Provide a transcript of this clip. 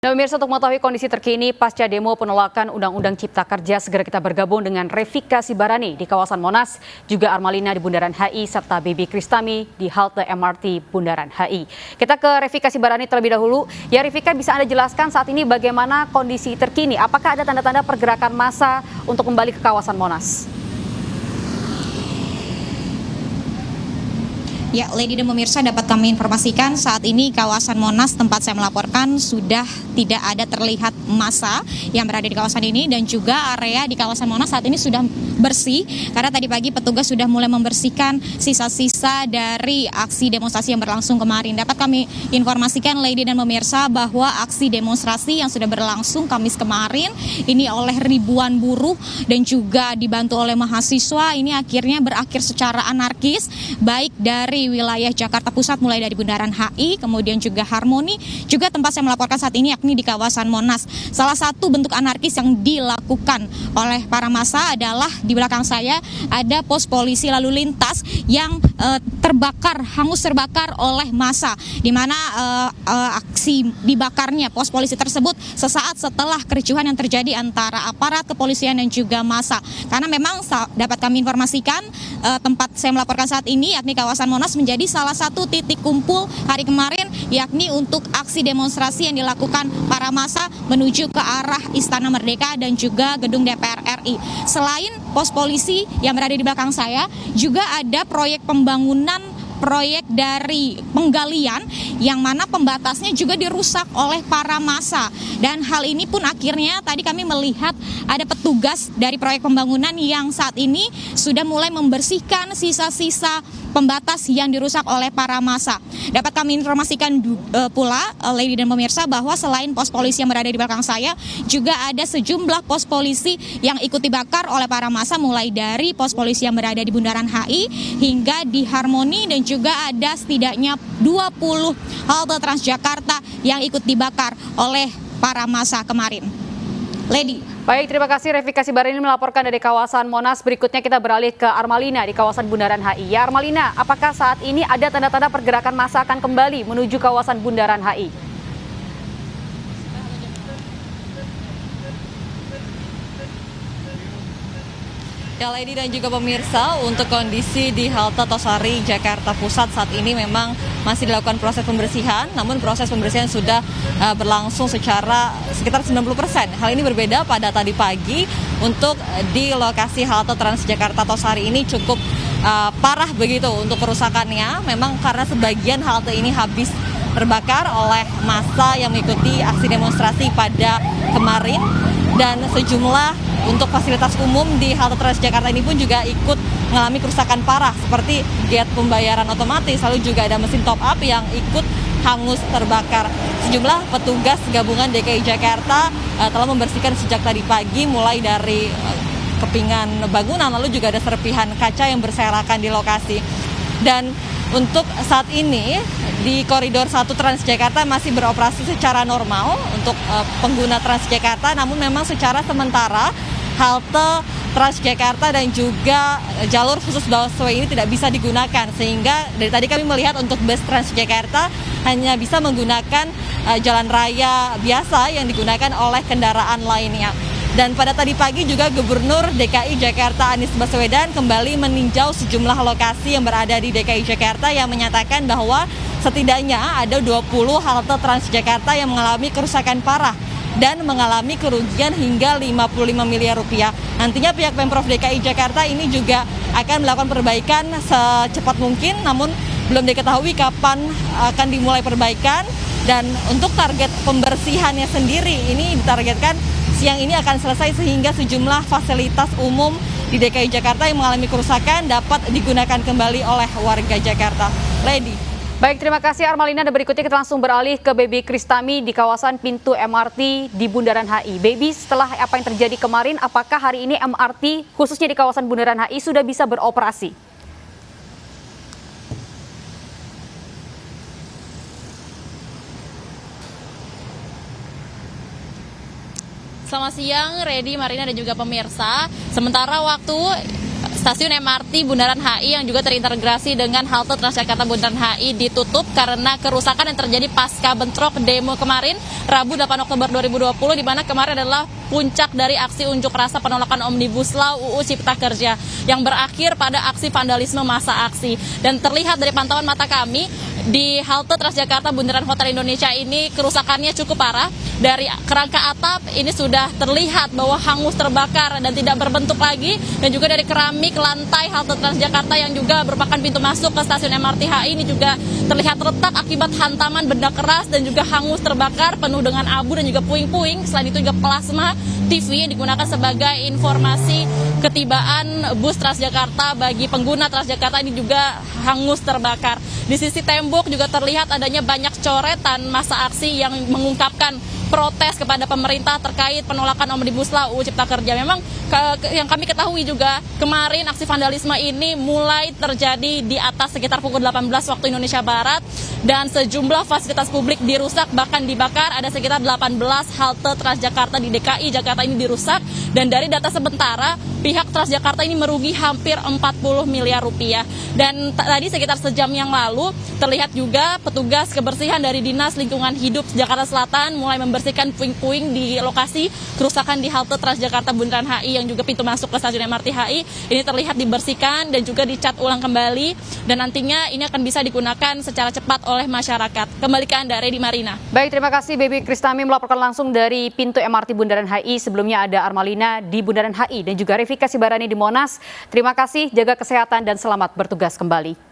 Nah, pemirsa, untuk mengetahui kondisi terkini pasca demo penolakan Undang-Undang Cipta Kerja, segera kita bergabung dengan Revika Sibarani di kawasan Monas, juga Armalina di Bundaran HI, serta Baby Kristami di halte MRT Bundaran HI. Kita ke Revika Sibarani terlebih dahulu. Ya, Revika, bisa Anda jelaskan saat ini bagaimana kondisi terkini? Apakah ada tanda-tanda pergerakan massa untuk kembali ke kawasan Monas? Ya, Lady dan pemirsa, dapat kami informasikan saat ini kawasan Monas tempat saya melaporkan sudah tidak ada terlihat massa yang berada di kawasan ini, dan juga area di kawasan Monas saat ini sudah bersih karena tadi pagi petugas sudah mulai membersihkan sisa-sisa dari aksi demonstrasi yang berlangsung kemarin. Dapat kami informasikan, Lady dan pemirsa, bahwa aksi demonstrasi yang sudah berlangsung Kamis kemarin ini oleh ribuan buruh dan juga dibantu oleh mahasiswa ini akhirnya berakhir secara anarkis, baik dari wilayah Jakarta Pusat mulai dari Bundaran HI, kemudian juga Harmoni, juga tempat saya melaporkan saat ini yakni di kawasan Monas. Salah satu bentuk anarkis yang dilakukan oleh para massa adalah di belakang saya ada pos polisi lalu lintas yang hangus terbakar oleh massa, di mana aksi dibakarnya pos polisi tersebut sesaat setelah kericuhan yang terjadi antara aparat kepolisian dan juga massa. Karena memang dapat kami informasikan tempat saya melaporkan saat ini yakni kawasan Monas menjadi salah satu titik kumpul hari kemarin, yakni untuk aksi demonstrasi yang dilakukan para massa menuju ke arah Istana Merdeka dan juga gedung DPR RI. Selain pos polisi yang berada di belakang saya, juga ada proyek pembangunan proyek dari penggalian yang mana pembatasnya juga dirusak oleh para massa, dan hal ini pun akhirnya tadi kami melihat ada petugas dari proyek pembangunan yang saat ini sudah mulai membersihkan sisa-sisa pembatas yang dirusak oleh para massa. Dapat kami informasikan pula, Lady dan pemirsa, bahwa selain pos polisi yang berada di belakang saya, juga ada sejumlah pos polisi yang ikut dibakar oleh para massa, mulai dari pos polisi yang berada di Bundaran HI hingga di Harmoni, dan juga ada setidaknya 20 halte Transjakarta yang ikut dibakar oleh para massa kemarin. Lady. Baik, terima kasih Revika Sibarani melaporkan dari kawasan Monas. Berikutnya kita beralih ke Armalina di kawasan Bundaran HI. Ya, Armalina, apakah saat ini ada tanda-tanda pergerakan massa akan kembali menuju kawasan Bundaran HI? Ya, Lady dan juga pemirsa, untuk kondisi di halte Tosari Jakarta Pusat saat ini memang masih dilakukan proses pembersihan, namun proses pembersihan sudah berlangsung secara sekitar 90%. Hal ini berbeda pada tadi pagi. Untuk di lokasi halte Transjakarta Tosari ini cukup parah begitu untuk kerusakannya, memang karena sebagian halte ini habis terbakar oleh massa yang mengikuti aksi demonstrasi pada kemarin, dan sejumlah untuk fasilitas umum di halte Transjakarta ini pun juga ikut mengalami kerusakan parah, seperti gate pembayaran otomatis, lalu juga ada mesin top up yang ikut hangus terbakar. Sejumlah petugas gabungan DKI Jakarta telah membersihkan sejak tadi pagi, mulai dari kepingan bangunan, lalu juga ada serpihan kaca yang berserakan di lokasi. Dan untuk saat ini di koridor 1 Transjakarta masih beroperasi secara normal untuk pengguna Transjakarta, namun memang secara sementara halte Transjakarta dan juga jalur khusus busway ini tidak bisa digunakan, sehingga dari tadi kami melihat untuk bus Transjakarta hanya bisa menggunakan jalan raya biasa yang digunakan oleh kendaraan lainnya. Dan pada tadi pagi juga Gubernur DKI Jakarta Anies Baswedan kembali meninjau sejumlah lokasi yang berada di DKI Jakarta yang menyatakan bahwa setidaknya ada 20 halte Transjakarta yang mengalami kerusakan parah dan mengalami kerugian hingga 55 miliar rupiah. Nantinya pihak Pemprov DKI Jakarta ini juga akan melakukan perbaikan secepat mungkin, namun belum diketahui kapan akan dimulai perbaikan. Dan untuk target pembersihannya sendiri ini ditargetkan siang ini akan selesai, sehingga sejumlah fasilitas umum di DKI Jakarta yang mengalami kerusakan dapat digunakan kembali oleh warga Jakarta. Lady. Baik, terima kasih Armalina. Dan berikutnya kita langsung beralih ke Baby Kristami di kawasan pintu MRT di Bundaran HI. Baby, setelah apa yang terjadi kemarin, apakah hari ini MRT khususnya di kawasan Bundaran HI sudah bisa beroperasi? Selamat siang, Redi, Marina, dan juga pemirsa. Sementara waktu stasiun MRT Bundaran HI yang juga terintegrasi dengan halte Transjakarta Bundaran HI ditutup karena kerusakan yang terjadi pasca bentrok demo kemarin Rabu 8 Oktober 2020, di mana kemarin adalah puncak dari aksi unjuk rasa penolakan Omnibus Law UU Cipta Kerja yang berakhir pada aksi vandalisme massa aksi. Dan terlihat dari pantauan mata kami di halte Transjakarta Bundaran Hotel Indonesia ini kerusakannya cukup parah. Dari kerangka atap ini sudah terlihat bahwa hangus terbakar dan tidak berbentuk lagi, dan juga dari keramik lantai halte Transjakarta yang juga merupakan pintu masuk ke stasiun MRT HI ini juga terlihat retak akibat hantaman benda keras dan juga hangus terbakar penuh dengan abu dan juga puing-puing. Selain itu juga plasma TV yang digunakan sebagai informasi ketibaan bus Transjakarta bagi pengguna Transjakarta ini juga hangus terbakar. Di sisi tembok juga terlihat adanya banyak coretan massa aksi yang mengungkapkan protes kepada pemerintah terkait penolakan Omnibus Law UU Cipta Kerja. Memang yang kami ketahui juga kemarin aksi vandalisme ini mulai terjadi di atas sekitar pukul 18 waktu Indonesia Barat, dan sejumlah fasilitas publik dirusak bahkan dibakar. Ada sekitar 18 halte Transjakarta di DKI Jakarta ini dirusak, dan dari data sementara pihak Transjakarta ini merugi hampir 40 miliar rupiah. Dan tadi sekitar sejam yang lalu terlihat juga petugas kebersihan dari Dinas Lingkungan Hidup Jakarta Selatan mulai membersihkan puing-puing di lokasi kerusakan di halte Transjakarta Bundaran HI yang juga pintu masuk ke stasiun MRT HI. Ini terlihat dibersihkan dan juga dicat ulang kembali, dan nantinya ini akan bisa digunakan secara cepat oleh masyarakat. Kembali ke Anda, Redi Marina. Baik, terima kasih Baby Kristami melaporkan langsung dari pintu MRT Bundaran HI. Sebelumnya ada Armalina di Bundaran HI dan juga Revikasi Barani di Monas. Terima kasih, jaga kesehatan dan selamat bertugas kembali.